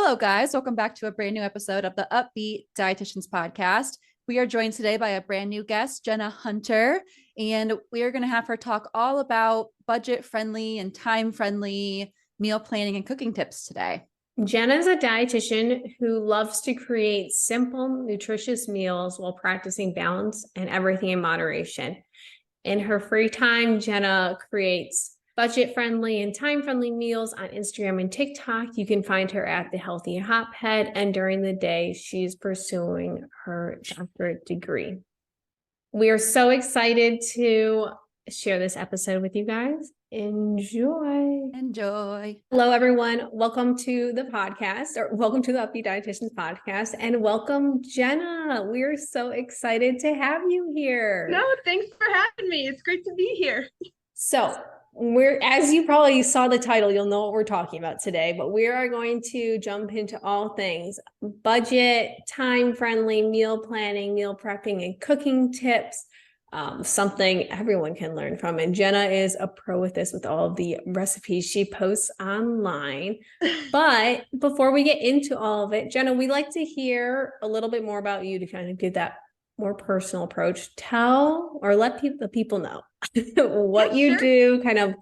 Hello, guys. Welcome back to a brand new episode of the Upbeat Dietitians Podcast. We are joined today by a brand new guest, Jenna Hunter, and we are going to have her talk all about budget-friendly and time-friendly meal planning and cooking tips today. Jenna is a dietitian who loves to create simple, nutritious meals while practicing balance and everything in moderation. In her free time, Jenna creates budget-friendly and time-friendly meals on Instagram and TikTok. You can find her at The Healthy Hothead, and during the day, she's pursuing her doctorate degree. We are so excited to share this episode with you guys. Enjoy. Hello, everyone. Welcome to the podcast, or welcome to the Upbeat Dietitians Podcast, and welcome, Jenna. We are so excited to have you here. No, thanks for having me. It's great to be here. So as you probably saw the title, you'll know what we're talking about today, but we are going to jump into all things budget, time-friendly meal planning, meal prepping, and cooking tips. Something everyone can learn from. And Jenna is a pro with this, with all of the recipes she posts online. But before we get into all of it, Jenna, we'd like to hear a little bit more about you to kind of give that more personal approach. Tell or let the people know what you do, kind of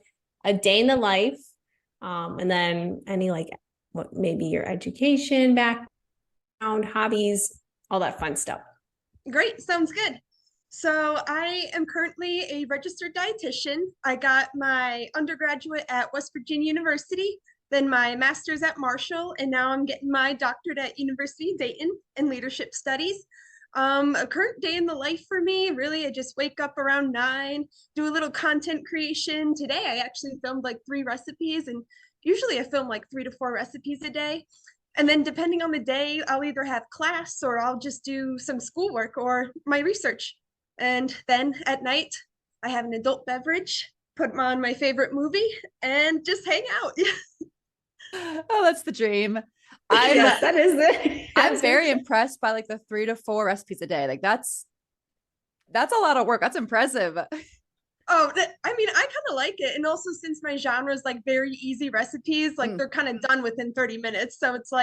a day in the life, and then any what maybe your education background, hobbies, all that fun stuff. Great, sounds good. So I am currently a registered dietitian. I got my undergraduate at West Virginia University, then my master's at Marshall, and now I'm getting my doctorate at University of Dayton in leadership studies. A current day in the life for me, really, I just wake up around 9, do a little content creation. Today, I actually filmed 3 recipes, and usually I film 3 to 4 recipes a day. And then depending on the day, I'll either have class or I'll just do some schoolwork or my research. And then at night, I have an adult beverage, put on my favorite movie, and just hang out. Oh, that's the dream. Yes, that is it. I'm very impressed by the 3 to 4 recipes a day. That's a lot of work. That's impressive. Oh, I kind of like it. And also since my genre is very easy recipes, they're kind of done within 30 minutes. So it's all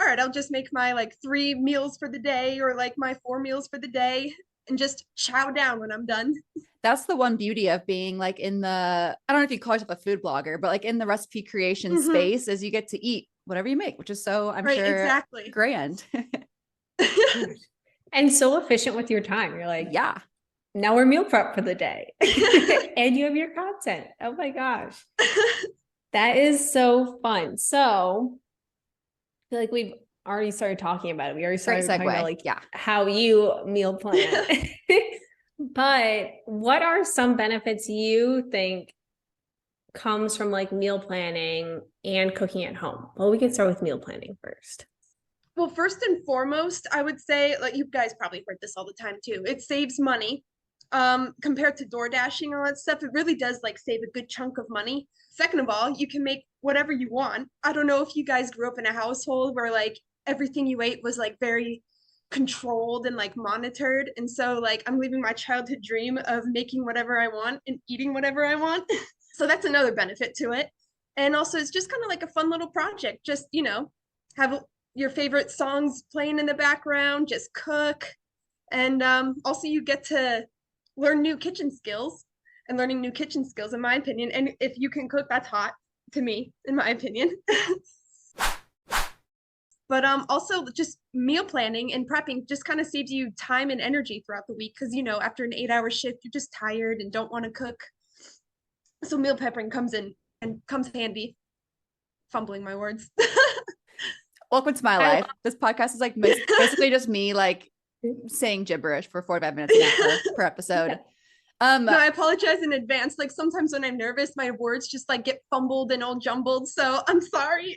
right, I'll just make my 3 meals for the day or my 4 meals for the day and just chow down when I'm done. That's the one beauty of being in the, I don't know if you call yourself a food blogger, but in the recipe creation space is you get to eat whatever you make, which is so, I'm sure, exactly grand. And so efficient with your time. You're yeah, now we're meal prep for the day and you have your content. Oh my gosh. That is so fun. So I feel like we've already started talking about it. We already started talking about how you meal plan. But what are some benefits you think comes from meal planning and cooking at home? Well, we can start with meal planning first. Well, first and foremost, I would say, you guys probably heard this all the time too, it saves money. Compared to door dashing, all that stuff, it really does save a good chunk of money. Second of all, you can make whatever you want. I don't know if you guys grew up in a household where everything you ate was very controlled and monitored. And so I'm living my childhood dream of making whatever I want and eating whatever I want. So that's another benefit to it. And also it's just kind of a fun little project. Just, have your favorite songs playing in the background, just cook. And also you get to learn new kitchen skills, and learning new kitchen skills, in my opinion. And if you can cook, that's hot to me, in my opinion. But also just meal planning and prepping just kind of saves you time and energy throughout the week. Because, after an 8-hour shift, you're just tired and don't want to cook. So meal prepping comes in and comes handy. Fumbling my words. Welcome to my life. This podcast is basically just me saying gibberish for 45 minutes per episode. No, I apologize in advance. Sometimes when I'm nervous, my words just get fumbled and all jumbled. So I'm sorry.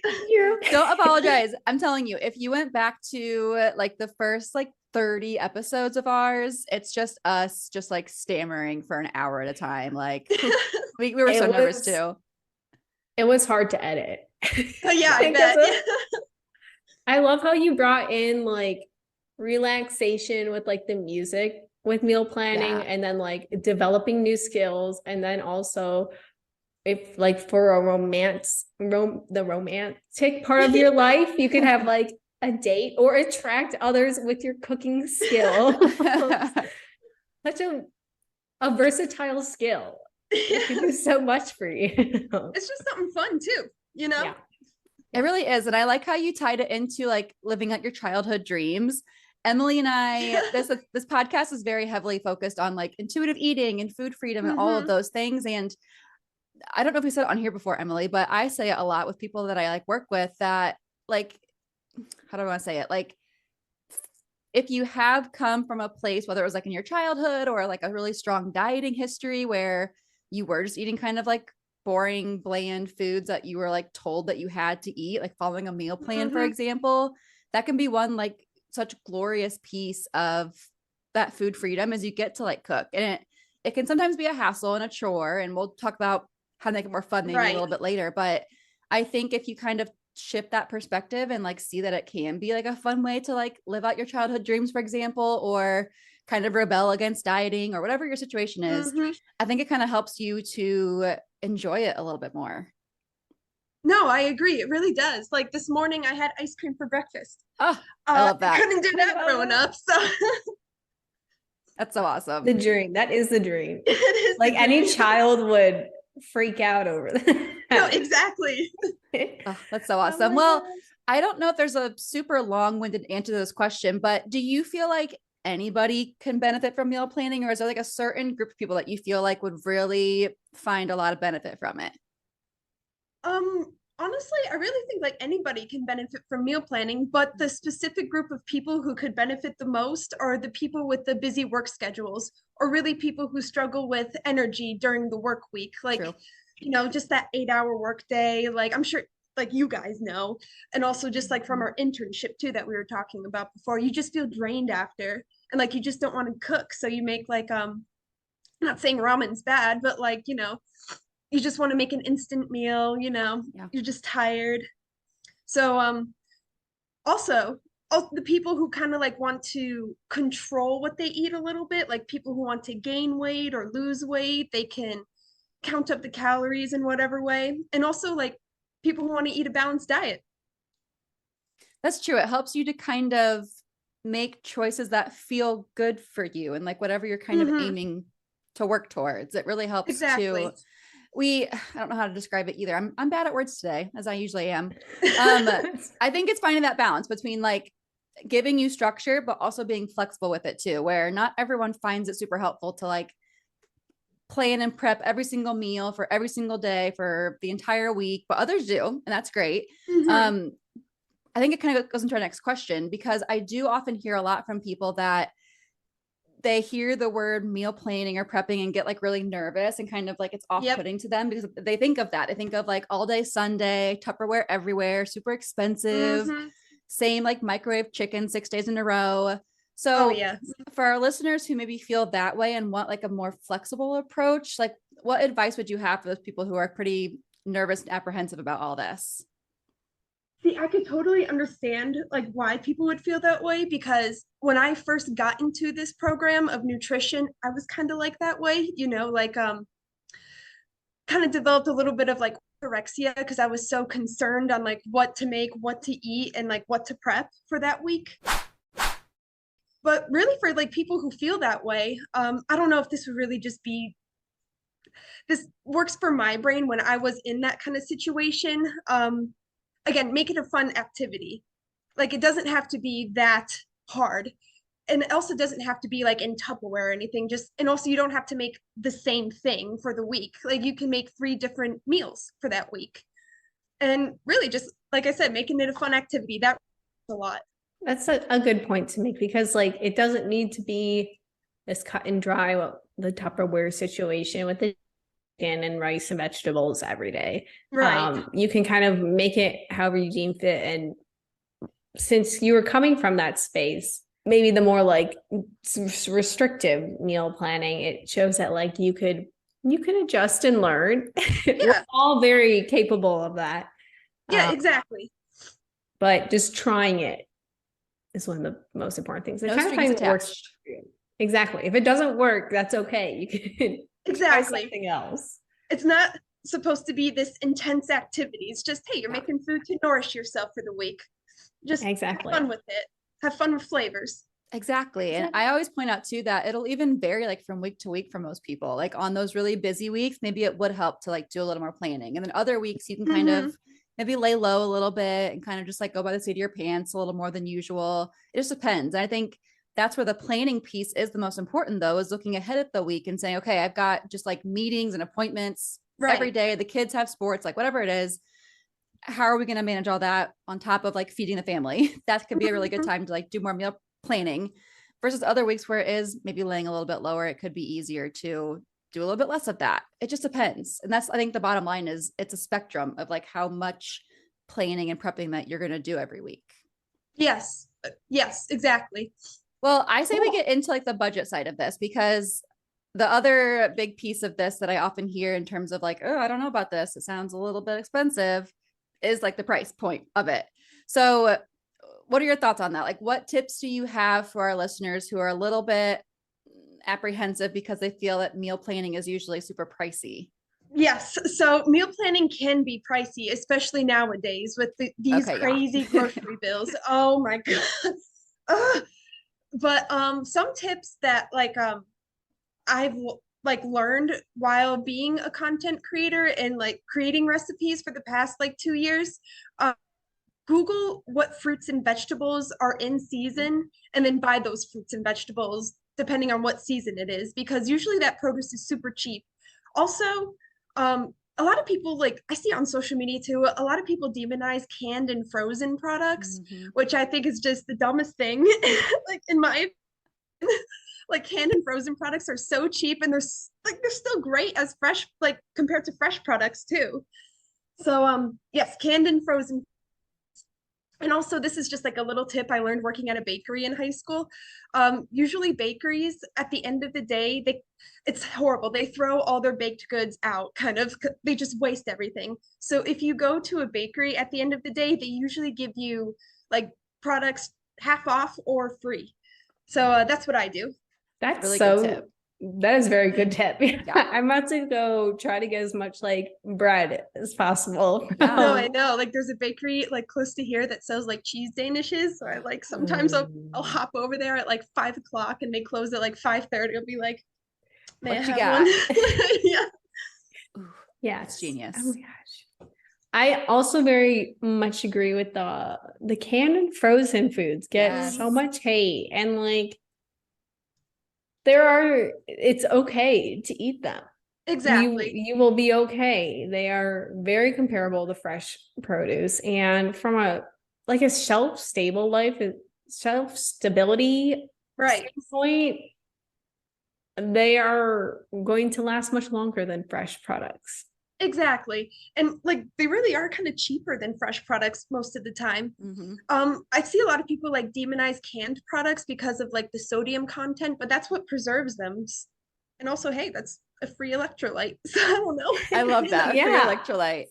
Don't apologize. I'm telling you, if you went back to the first 30 episodes of ours, it's just us just stammering for an hour at a time. We were so nervous too. It was hard to edit. Yeah, I bet. I love how you brought in relaxation with the music with meal planning, and then developing new skills, and then also if like for a the romantic part of your life, you could have like a date or attract others with your cooking skill. Such a versatile skill. It can do so much for you. It's just something fun too, you know? Yeah. It really is. And I like how you tied it into like living out your childhood dreams. Emily and I, this podcast is very heavily focused on like intuitive eating and food freedom and all of those things. And I don't know if we said it on here before, Emily, but I say it a lot with people that I like work with that like, how do I want to say it? Like, if you have come from a place, whether it was like in your childhood or like a really strong dieting history where you were just eating kind of like boring, bland foods that you were like told that you had to eat, like following a meal plan, for example, that can be one like such glorious piece of that food freedom as you get to like cook. And it can sometimes be a hassle and a chore. And we'll talk about how to make it more fun maybe a little bit later. But I think if you kind of shift that perspective and like see that it can be like a fun way to like live out your childhood dreams, for example, or kind of rebel against dieting or whatever your situation is, I think it kind of helps you to enjoy it a little bit more. No, I agree. It really does. Like this morning I had ice cream for breakfast. Oh, I love that. Couldn't do that growing up. So that's so awesome. The dream. That is the dream. it is like any child would freak out over that. No, exactly. Oh, that's so awesome. Well, I don't know if there's a super long-winded answer to this question, but do you feel like anybody can benefit from meal planning, or is there like a certain group of people that you feel like would really find a lot of benefit from it? Honestly, I really think like anybody can benefit from meal planning, but the specific group of people who could benefit the most are the people with the busy work schedules, or really people who struggle with energy during the work week. Like, you know, just that 8-hour work day. Like I'm sure like you guys know, and also just like from our internship too that we were talking about before, you just feel drained after, and like you just don't want to cook. So you make like I'm not saying ramen's bad, but like, you know, you just want to make an instant meal, you know, you're just tired. So also all the people who kind of like want to control what they eat a little bit, like people who want to gain weight or lose weight, they can count up the calories in whatever way. And also like people who want to eat a balanced diet. That's true. It helps you to kind of make choices that feel good for you and like whatever you're kind of aiming to work towards. It really helps to I don't know how to describe it either. I'm bad at words today, as I usually am. I think it's finding that balance between like giving you structure, but also being flexible with it too, where not everyone finds it super helpful to like plan and prep every single meal for every single day for the entire week, but others do, and that's great. I think it kind of goes into our next question, because I do often hear a lot from people that they hear the word meal planning or prepping and get like really nervous and kind of like it's off-putting to them, because they think of that. They think of like all day Sunday, Tupperware everywhere, super expensive, same like microwave chicken 6 days in a row. So for our listeners who maybe feel that way and want like a more flexible approach, like what advice would you have for those people who are pretty nervous and apprehensive about all this? See, I could totally understand like why people would feel that way, because when I first got into this program of nutrition, I was kind of like that way, you know, like kind of developed a little bit of like anorexia because I was so concerned on like what to make, what to eat, and like what to prep for that week. But really for like people who feel that way, I don't know if this would really just be, this works for my brain when I was in that kind of situation. Again, make it a fun activity. Like it doesn't have to be that hard. And it also doesn't have to be like in Tupperware or anything. Just, and also you don't have to make the same thing for the week. Like you can make 3 different meals for that week. And really just, like I said, making it a fun activity, that a lot. That's a good point to make, because like it doesn't need to be this cut and dry, the Tupperware situation with the chicken and rice and vegetables every day. You can kind of make it however you deem fit. And since you were coming from that space, maybe the more like restrictive meal planning, it shows that like you could adjust and learn. We're all very capable of that. Exactly. But just trying it is one of the most important things. No strings attached. Exactly. If it doesn't work, that's okay. You can try something else. It's not supposed to be this intense activity. It's just, hey, you're making food to nourish yourself for the week. Just Exactly. have fun with it. Have fun with flavors. Exactly. And I always point out too that it'll even vary like from week to week for most people. Like on those really busy weeks, maybe it would help to like do a little more planning. And then other weeks you can kind of maybe lay low a little bit and kind of just like go by the seat of your pants a little more than usual. It just depends. And I think that's where the planning piece is the most important though, is looking ahead at the week and saying, okay, I've got just like meetings and appointments every day. The kids have sports, like whatever it is. How are we going to manage all that on top of like feeding the family? That could be a really good time to like do more meal planning versus other weeks where it is maybe laying a little bit lower. It could be easier to do a little bit less of that. It just depends. And that's, I think the bottom line is it's a spectrum of like how much planning and prepping that you're going to do every week. Yes. Yes, exactly. Well, I say we get into like the budget side of this because the other big piece of this that I often hear in terms of like, oh, I don't know about this, it sounds a little bit expensive, is like the price point of it. So what are your thoughts on that? Like what tips do you have for our listeners who are a little bit apprehensive because they feel that meal planning is usually super pricey? Yes. So meal planning can be pricey, especially nowadays with these crazy grocery bills. Oh my God. But some tips that like I've like learned while being a content creator and like creating recipes for the past like 2 years. Google what fruits and vegetables are in season and then buy those fruits and vegetables depending on what season it is, because usually that produce is super cheap. Also, a lot of people, like I see on social media too, a lot of people demonize canned and frozen products, which I think is just the dumbest thing. Like in my like canned and frozen products are so cheap and they're still great as fresh, like compared to fresh products too. So yes, canned and frozen. And also, this is just like a little tip I learned working at a bakery in high school. Usually bakeries at the end of the day, it's horrible. They throw all their baked goods out, kind of, they just waste everything. So if you go to a bakery at the end of the day, they usually give you like products half off or free. So that's what I do. That's really so good tip. That is a very good tip. I'm about to go try to get as much like bread as possible. No, I know. Like there's a bakery like close to here that sells like cheese danishes. So I like sometimes I'll hop over there at like 5 o'clock and they close at like 5:30. I'll be like, may I have one? Yeah. Yeah, it's genius. Oh my gosh. I also very much agree with the canned and frozen foods get so much hate, and like it's okay to eat them. Exactly. You will be okay. They are very comparable to fresh produce, and from a shelf stability standpoint, they are going to last much longer than fresh products. Exactly. And like they really are kind of cheaper than fresh products most of the time. I see a lot of people like demonize canned products because of like the sodium content, but that's what preserves them. And also, hey, that's a free electrolyte. So I don't know. I love that. Free electrolyte.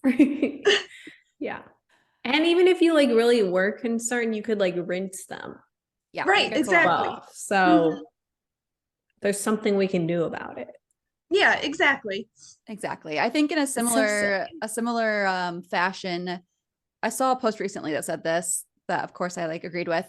Yeah. And even if you like really were concerned, you could like rinse them. Yeah. Right. Exactly. So there's something we can do about it. Yeah, exactly. Exactly. I think in a similar fashion, I saw a post recently that said this, that of course I like agreed with.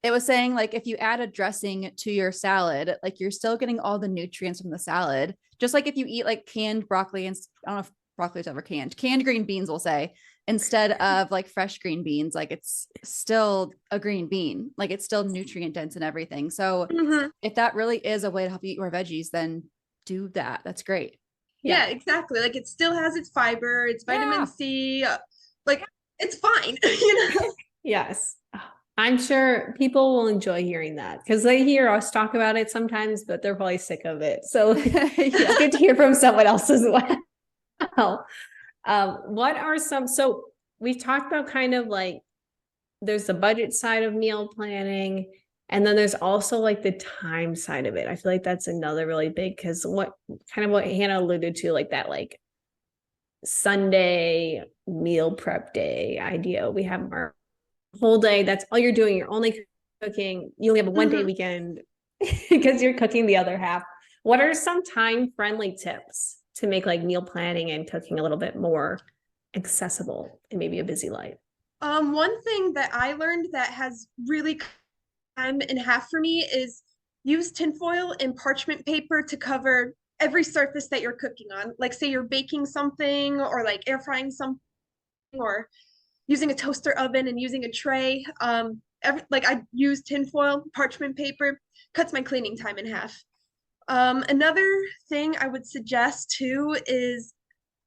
It was saying like, if you add a dressing to your salad, like you're still getting all the nutrients from the salad. Just like if you eat like canned broccoli, and I don't know if broccoli is ever canned green beans, we'll say, instead of like fresh green beans, like it's still a green bean, like it's still nutrient dense and everything. So if that really is a way to help you eat more veggies, then do that. That's great. Yeah, exactly. Like it still has its fiber, its vitamin C, like it's fine. Yes. I'm sure people will enjoy hearing that because they hear us talk about it sometimes, but they're probably sick of it. So it's good to hear from someone else as well. What are so we've talked about kind of like there's the budget side of meal planning, and then there's also like the time side of it. I feel like that's another really big, because what Hannah alluded to, like that like Sunday meal prep day idea. We have our whole day, that's all you're doing, you're only cooking, you only have a 1 day weekend because you're cooking the other half. What are some time friendly tips to make like meal planning and cooking a little bit more accessible in maybe a busy life? One thing that I learned that has really time and a half for me is use tinfoil and parchment paper to cover every surface that you're cooking on. Like say you're baking something or like air frying something or using a toaster oven and using a tray. Like I use tinfoil, parchment paper, cuts my cleaning time in half. Another thing I would suggest too is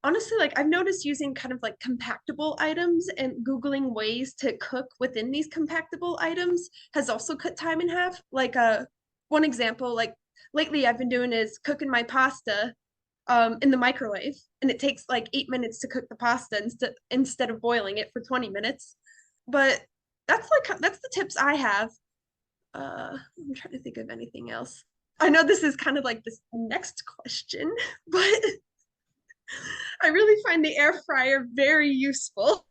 honestly, like I've noticed using kind of like compactable items and Googling ways to cook within these compactable items has also cut time in half. Like one example, like lately I've been doing is cooking my pasta in the microwave, and it takes like 8 minutes to cook the pasta instead of boiling it for 20 minutes. But that's the tips I have. I'm trying to think of anything else. I know this is kind of like this next question, but I really find the air fryer very useful.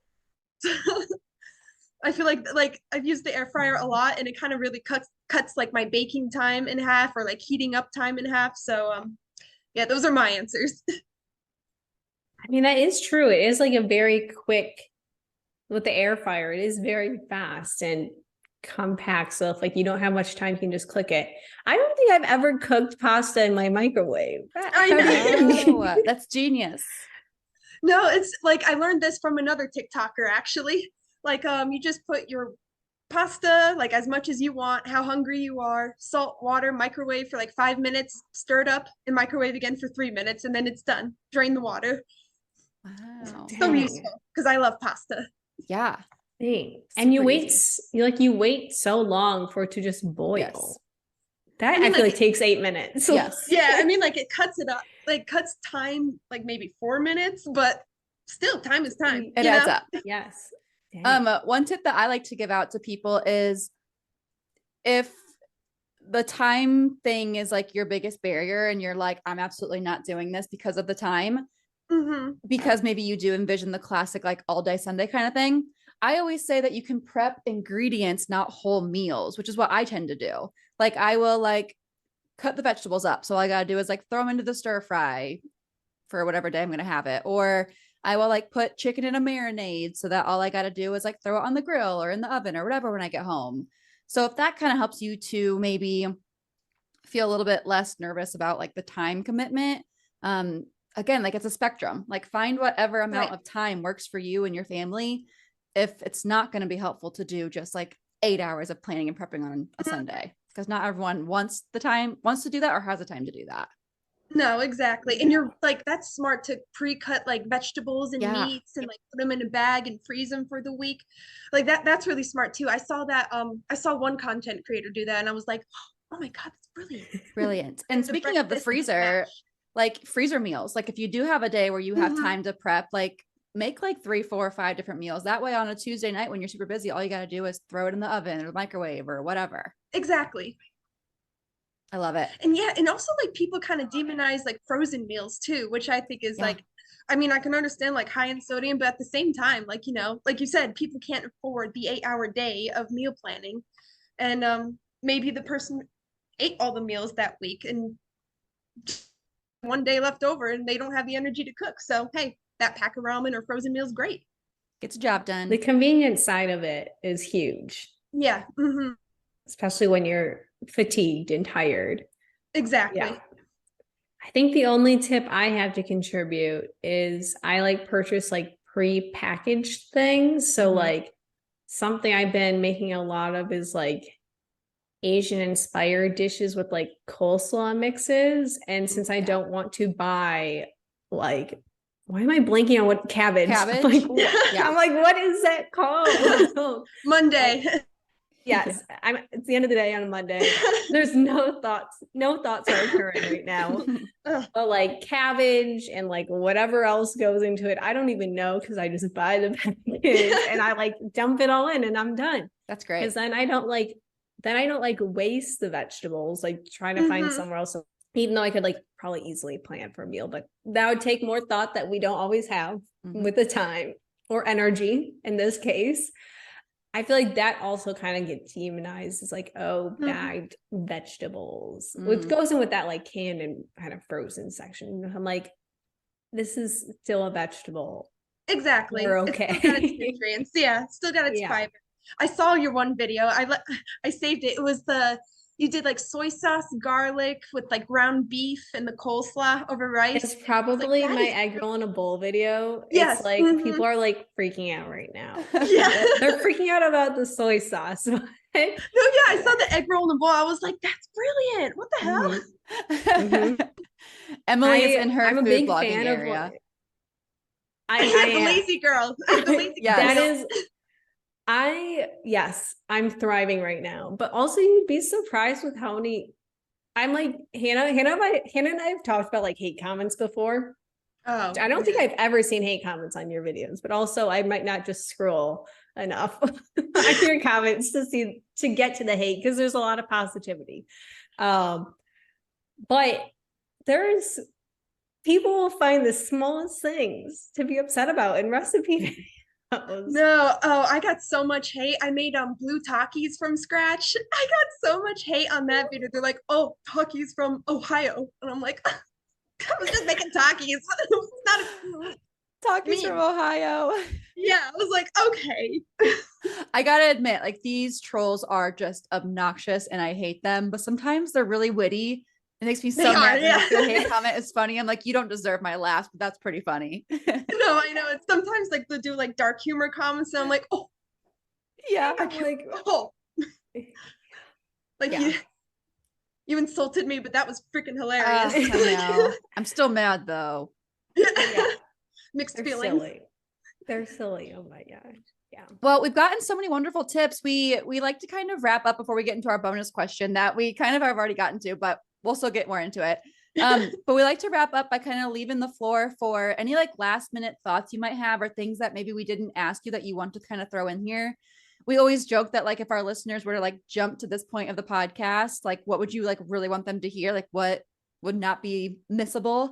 I feel like I've used the air fryer a lot, and it kind of really cuts like my baking time in half or like heating up time in half. So yeah, those are my answers. I mean, that is true. It is like a very quick with the air fryer. It is very fast and compact. So if like you don't have much time, you can just click it. I don't think I've ever cooked pasta in my microwave. I know. Oh, that's genius. No, it's like I learned this from another TikToker actually. Like you just put your pasta like as much as you want, how hungry you are, salt, water, microwave for like 5 minutes, stir it up and microwave again for 3 minutes, and then it's done. Drain the water. Wow. So useful because I love pasta. Yeah. Dang. And you Super wait, easy. you wait so long for it to just boil. Yes. That I mean, I feel like, like takes 8 minutes. Yes. Yeah, I mean like it cuts it up, like cuts time like maybe 4 minutes, but still time is time. It adds up. Yes. Dang. One tip that I like to give out to people is if the time thing is like your biggest barrier and you're like, I'm absolutely not doing this because of the time, because maybe you do envision the classic like all day Sunday kind of thing. I always say that you can prep ingredients, not whole meals, which is what I tend to do. Like I will like cut the vegetables up. So all I got to do is like throw them into the stir fry for whatever day I'm going to have it. Or I will like put chicken in a marinade so that all I got to do is like throw it on the grill or in the oven or whatever when I get home. So if that kind of helps you to maybe feel a little bit less nervous about like the time commitment, again, like it's a spectrum. Like find whatever amount of time works for you and your family. If it's not going to be helpful to do just like 8 hours of planning and prepping on a Sunday, because not everyone wants to do that or has the time to do that. No, exactly. And you're like, that's smart to pre-cut like vegetables and meats and like put them in a bag and freeze them for the week. Like that's really smart too. I saw that, I saw one content creator do that and I was like, oh my God, that's brilliant. Brilliant. And speaking of the freezer, like freezer meals, like if you do have a day where you have time to prep, like make like 3, 4, 5 different meals. That way on a Tuesday night when you're super busy, all you got to do is throw it in the oven or the microwave or whatever. Exactly. I love it. And yeah, and also like people kind of demonize like frozen meals too, which I think is like, I mean, I can understand like high in sodium, but at the same time, like, you know, like you said, people can't afford the 8-hour day of meal planning. And maybe the person ate all the meals that week and one day left over and they don't have the energy to cook. So, hey, that pack of ramen or frozen meal is great. Gets the job done. The convenience side of it is huge. Yeah. Especially when you're fatigued and tired. Exactly. Yeah. I think the only tip I have to contribute is I like purchase like pre-packaged things. So like something I've been making a lot of is like Asian inspired dishes with like coleslaw mixes. And since I don't want to buy like, why am I blanking on what cabbage? Cabbage? I'm like, what is that called? Monday. Yes, it's the end of the day on a Monday. There's no thoughts are occurring right now. But like cabbage and like whatever else goes into it, I don't even know because I just buy the package and I like dump it all in and I'm done. That's great. Because then I don't like waste the vegetables, like trying to find somewhere else. Even though I could like probably easily plan for a meal, but that would take more thought that we don't always have with the time or energy in this case. I feel like that also kind of gets demonized. It's like, oh, bagged vegetables, which goes in with that like canned and kind of frozen section. I'm like, this is still a vegetable. Exactly. We're It's still got its okay. nutrients. Yeah, still got its Yeah. fiber. I saw your one video. I saved it. It was you did like soy sauce, garlic with like ground beef and the coleslaw over rice. It's I was probably that my is egg roll in a bowl video. It's yes. like people are like freaking out right now. Yeah. They're freaking out about the soy sauce. No, yeah, I saw the egg roll in the bowl. I was like, that's brilliant. What the hell? Mhm. Emily is in her I'm a food big blogging fan of area. I The am. lazy girl. The lazy Yes. That girl. yes, I'm thriving right now. But also you'd be surprised with how many I'm like Hannah and I have talked about like hate comments before. Oh, I don't think yeah. I've ever seen hate comments on your videos, but also I might not just scroll enough on your comments to get to the hate because there's a lot of positivity. But there's people will find the smallest things to be upset about in recipe videos. No, oh, I got so much hate. I made blue Takis from scratch. I got so much hate on that video. They're like, "Oh, Takis from Ohio," and I'm like, "I was just making Takis. It's not Takis from mean." Ohio. Yeah, I was like, "Okay." I gotta admit, like these trolls are just obnoxious and I hate them, but sometimes they're really witty. It makes me so They are, mad. yeah. Their hate comment is funny. I'm like, you don't deserve my laughs, but that's pretty funny. No, I know. It's sometimes like they do like dark humor comments, and I'm like, "Oh, Yeah. I'm like, oh," like yeah. you insulted me, but that was freaking I hilarious. know. I'm still mad though. Yeah. Mixed They're feelings. silly. They're silly. Oh my gosh. Yeah. Well, we've gotten so many wonderful tips. We like to kind of wrap up before we get into our bonus question that we kind of have already gotten to, but we'll still get more into it. But we like to wrap up by kind of leaving the floor for any like last minute thoughts you might have or things that maybe we didn't ask you that you want to kind of throw in here. We always joke that like if our listeners were to like jump to this point of the podcast, like what would you like really want them to hear? Like what would not be missable?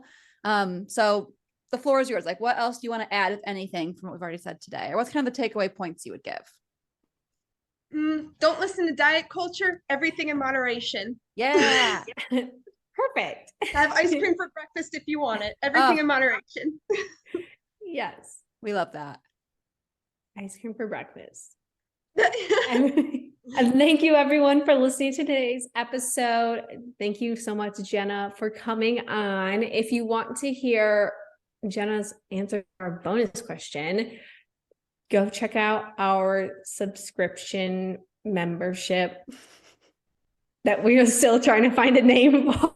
So the floor is yours. Like, what else do you want to add, if anything, from what we've already said today? Or what's kind of the takeaway points you would give? Don't listen to diet culture. Everything in moderation. Yeah. Perfect. Have ice cream for breakfast if you want it. Everything in moderation. Yes. We love that. Ice cream for breakfast. And thank you everyone for listening to today's episode. Thank you so much, Jenna, for coming on. If you want to hear Jenna's answer to our bonus question, go check out our subscription membership that we are still trying to find a name for.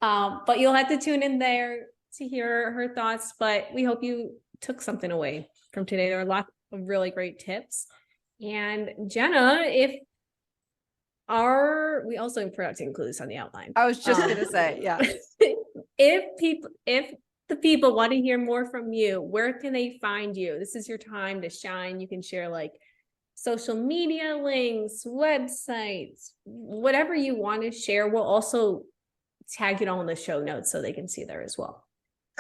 But you'll have to tune in there to hear her thoughts. But we hope you took something away from today. There are a lot of really great tips. And Jenna, we also forgot to include this on the outline. I was just gonna say, yeah. If the people want to hear more from you, where can they find you? This is your time to shine. You can share like social media links, websites, whatever you want to share. We'll also tag it all in the show notes so they can see there as well.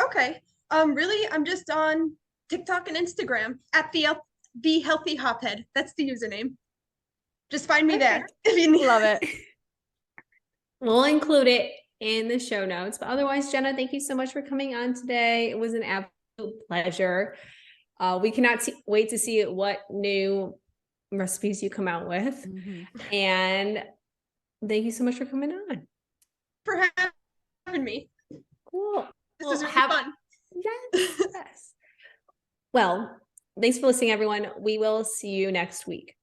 Okay. Really, I'm just on TikTok and Instagram at the Healthy Hophead. That's the username. Just find me there if you need. Love it. We'll include it in the show notes. But otherwise, Jenna, thank you so much for coming on today. It was an absolute pleasure. We cannot wait to see what new recipes you come out with. Mm-hmm. And thank you so much for coming on. For having me. Cool. This is really fun. Yes, yes. Well, thanks for listening, everyone. We will see you next week.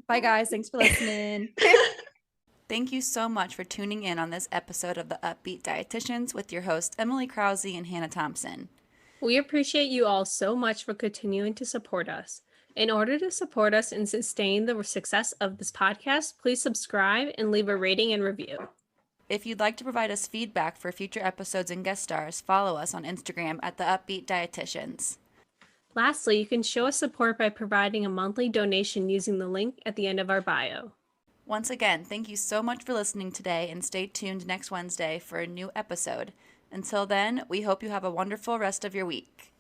Bye, guys. Thanks for listening. Thank you so much for tuning in on this episode of the Upbeat Dietitians with your hosts, Emily Krause and Hannah Thompson. We appreciate you all so much for continuing to support us. In order to support us and sustain the success of this podcast, please subscribe and leave a rating and review. If you'd like to provide us feedback for future episodes and guest stars, follow us on Instagram at the Upbeat Dietitians. Lastly, you can show us support by providing a monthly donation using the link at the end of our bio. Once again, thank you so much for listening today and stay tuned next Wednesday for a new episode. Until then, we hope you have a wonderful rest of your week.